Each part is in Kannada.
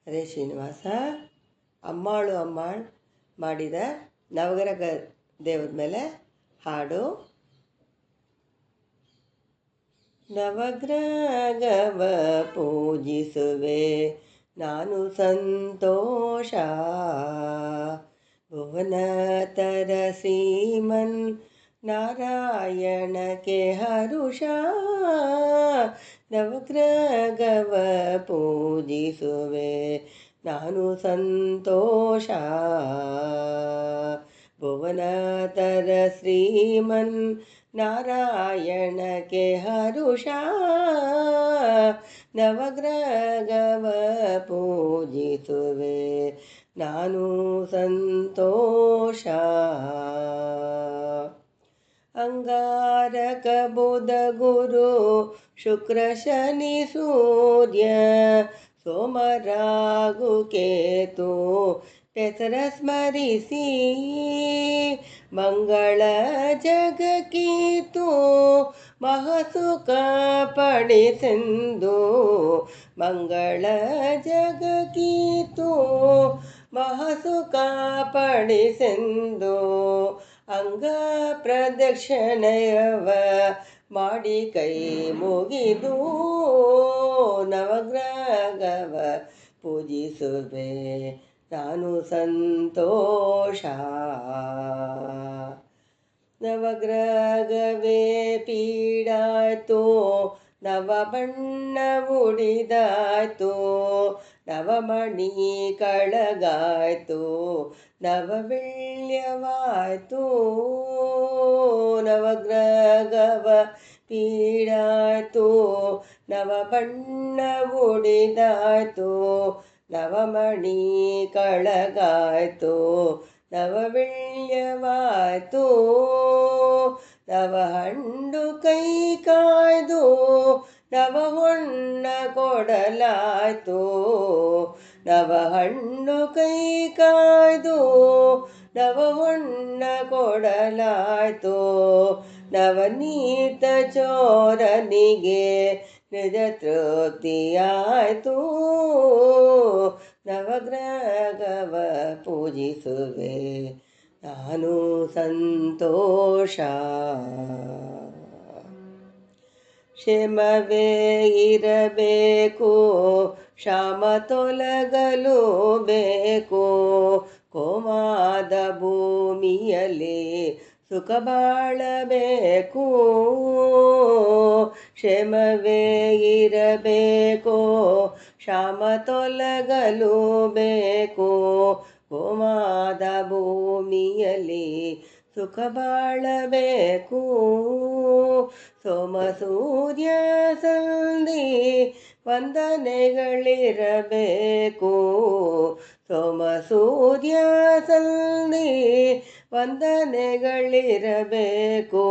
ಅದೇ ಶ್ರೀನಿವಾಸ ಅಮ್ಮಾಳು ಅಮ್ಮಾಳ್ ಮಾಡಿದ ನವಗ್ರಹ ದೇವರ ಮೇಲೆ ಹಾಡು. ನವಗ್ರಹವ ಪೂಜಿಸುವೆ ನಾನು ಸಂತೋಷ, ಭುವನತರ ಶ್ರೀಮನ್ ನಾರಾಯಣಕ್ಕೆ ಹರುಷ. ನವಗ್ರಹವ ಪೂಜಿಸುವೆ ನಾನು ಸಂತೋಷ, ಭುವನತರ ಶ್ರೀಮನ್ ನಾರಾಯಣಕ್ಕೆ ಹರುಷ. ನವಗ್ರಹವ ಪೂಜಿಸುವೆ ನಾನು ಸಂತೋಷ. ಅಂಗಾರಕ ಬುಧ ಗುರು ಶುಕ್ರ ಶನಿ ಸೂರ್ಯ ಸೋಮ ರಾಹು ಕೇತು ಹೆಸರ ಸ್ಮರಿಸಿ, ಮಂಗಳ ಜಗಕೀತು ಮಹಾಸುಖ ಪಡಿಸೆಂದು. ಮಂಗಳ ಜಗಕೀತು ಮಹಾಸುಖ ಪಡಿಸೆಂದು, ಅಂಗ ಪ್ರದಕ್ಷಿಣೆಯವ ಮಾಡಿ ಕೈ ಮುಗಿದು. ನವಗ್ರಹವ ಪೂಜಿಸುವೆ ನಾನು ಸಂತೋಷ. ನವಗ್ರಹವೇ ಪೀಡಾಯ್ತು ನವ ಬಣ್ಣ ಉಡಿದಾಯ್ತು, ನವಮಣಿ ಕಳಗಾಯ್ತು ನವವೆಳ್ಯವಾಯ್ತು. ನವಗ್ರಹವ ಪೀಡಾಯ್ತು ನವ ಬಣ್ಣ ಉಡಿದಾಯ್ತು, ನವಮಣಿ ಕಳಗಾಯ್ತು ನವವೆಳ್ಯವಾಯ್ತು. ನವ ಹಣ್ಣು ಕೈ ಕಾಯ್ದು ನವ ಹೊನ್ನ ಕೊಡಲಾಯ್ತು, ನವ ಹಣ್ಣು ಕೈ ಕಾಯ್ದು ನವ ಹೊನ್ನ ಕೊಡಲಾಯ್ತು. ನವನೀತ ಚೋರನಿಗೆ ನಿಜ ತೃಪ್ತಿಯಾಯ್ತು. ನವಗ್ರಹವ ಪೂಜಿಸುವೆ ನಾನು ಸಂತೋಷ. ಕ್ಷೇಮವೇ ಇರಬೇಕು ಶ್ಯಾಮ ತೊಲಗಲು ಬೇಕು, ಕೋಮಾದ ಭೂಮಿಯಲ್ಲಿ ಸುಖ ಬಾಳಬೇಕು. ಕ್ಷೇಮವೇ ಇರಬೇಕು ಶ್ಯಾಮ ತೊಲಗಲು ಬೇಕು, ಕೋಮಾದ ಭೂಮಿಯಲ್ಲಿ ಸುಖ ಬಾಳಬೇಕು. ಸೋಮ ಸೂರ್ಯ ಸಂಧಿ ವಂದನೆಗಳಿರಬೇಕು, ಸೋಮ ಸೂರ್ಯ ಸಂಧಿ ವಂದನೆಗಳಿರಬೇಕು.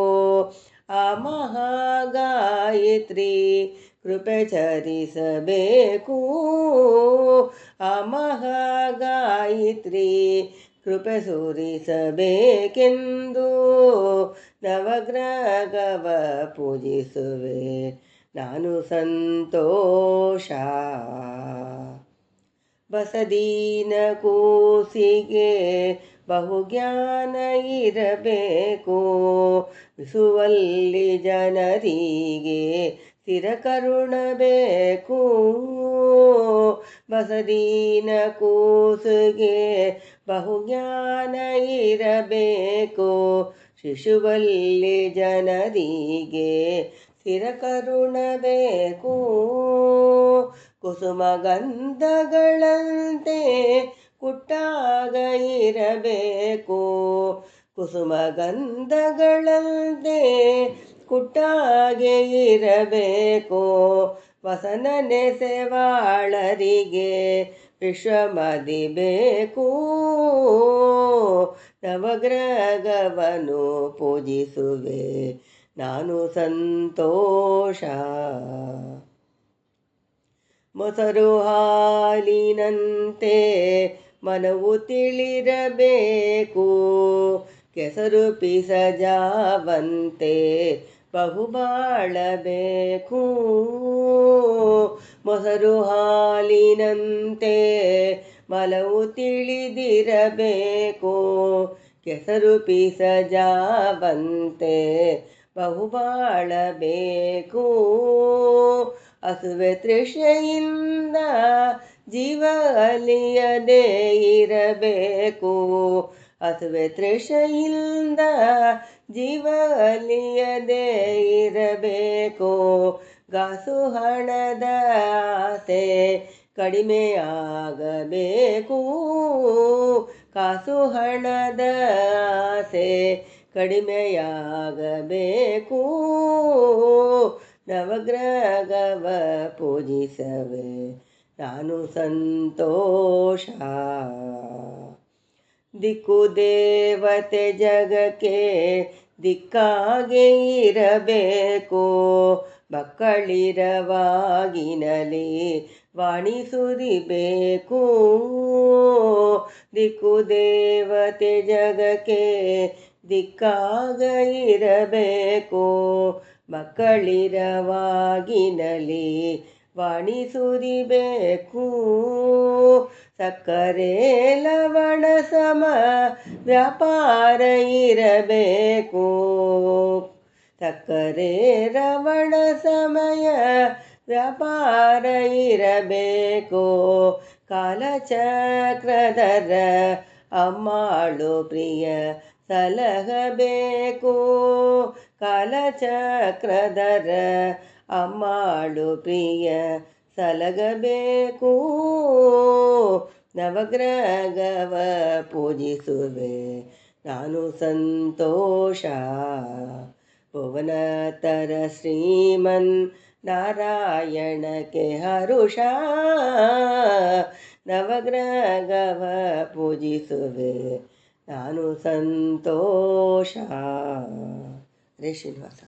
ಆ ಮಹಾಗಾಯತ್ರಿ ಕೃಪೆ ಚರಿಸಬೇಕು, ಆ ಮಹಾಗಾಯತ್ರಿ ಕೃಪೆ ಸುರಿಸಬೇಕೆಂದು. ನವಗ್ರಹವ ಪೂಜಿಸುವೆ ನಾನು ಸಂತೋಷ. ಬಸದೀನ ಕೂಸಿಗೆ ಬಹುಜ್ಞಾನ ಇರಬೇಕು, ವಿಸುವಲ್ಲಿ ಜನರಿಗೆ ಸ್ಥಿರ ಕರುಣ ಬೇಕು. ಬಸದೀನ ಕೂಸಿಗೆ ಬಹುಜ್ಞಾನ ಇರಬೇಕು, ಶಿಶುವಲ್ಲಿ ಜನರಿಗೆ ಸ್ಥಿರ ಕರುಣ ಬೇಕು. ಕುಸುಮ ಗಂಧಗಳಂತೆ ಕುಟ್ಟಾಗ ಇರಬೇಕು, ಕುಸುಮ ಗಂಧಗಳಂತೆ ಕುಟ್ಟಾಗೆ ಇರಬೇಕು. ವಸನ ನೆಸೆವಾಳರಿಗೆ ವಿಶ್ವಮದಿ ಬೇಕು, ನವಗ್ರಹವನ್ನು ಪೂಜಿಸುವೆ ನಾನು ಸಂತೋಷ. ಮೊಸರು ಹಾಲಿನಂತೆ ಮನವು ತಿಳಿರಬೇಕು, ಕೆಸರು ಪಿಸಜಾವಂತೆ ಬಹುಬಾಳಬೇಕು. ಮೊಸರು ಹಾಲಿನಂತೆ ಮಲವು ತಿಳಿದಿರಬೇಕು. ಕೆಸರು ಪಿಸಜಾವಂತೆ ಬಹುಬಾಳಬೇಕು. ಹಸುವೆ ತೃಷೆಯಿಂದ ಜೀವ ಅಲಿಯದೇ ಇರಬೇಕು. ಹಸುವೆ ತೃಷೆಯಿಂದ ಜೀವ ಅಲಿಯದೇ ಇರಬೇಕು. ಗಾಸು ಹಣದ ಆಸೆ ಕಡಿಮೆಯಾಗಬೇಕು. ಕಾಸು ಹಣದ ಆಸೆ ಕಡಿಮೆಯಾಗಬೇಕು. ನವಗ್ರಹವ ಪೂಜಿಸವೆ ನಾನು ಸಂತೋಷ. ದಿಕ್ಕು ದೇವತೆ ಜಗಕ್ಕೆ ದಿಕ್ಕಾಗೆ ಇರಬೇಕು. ಮಕ್ಕಳಿರವಾಗಿನಲಿ ವಾಣಿ ಸುರಿಬೇಕು. ದಿಕ್ಕು ದೇವತೆ ಜಗಕ್ಕೆ ದಿಕ್ಕಾಗ ಇರಬೇಕು. ಮಕ್ಕಳಿರವಾಗಿನಲಿ ವಾಣಿ ಸುರಿಬೇಕು. ಸಕ್ಕರೆ ಲವಣ ಸಮ ವ್ಯಾಪಾರ ಇರಬೇಕು. ಸಕ್ಕರೆ ರವಣ ಸಮಯ ವ್ಯಾಪಾರ ಇರಬೇಕು. ಕಾಲಚಕ್ರಧರ ಅಮ್ಮಾಳು ಪ್ರಿಯ ಸಲಹಬೇಕು. ಕಾಲಚಕ್ರಧರ ಅಮ್ಮಾಳು ಪ್ರಿಯ ಸಲಗಬೇಕು. ನವಗ್ರಹವ ಪೂಜಿಸುವೆ ನಾನು ಸಂತೋಷ. ಭುವನತರ ಶ್ರೀಮನ್ ನಾರಾಯಣಕ್ಕೆ ಹರುಷ. ನವಗ್ರಹವ ಪೂಜಿಸುವೆ ನಾನು ಸಂತೋಷ. ಹರೇ ಶ್ರೀನಿವಾಸ.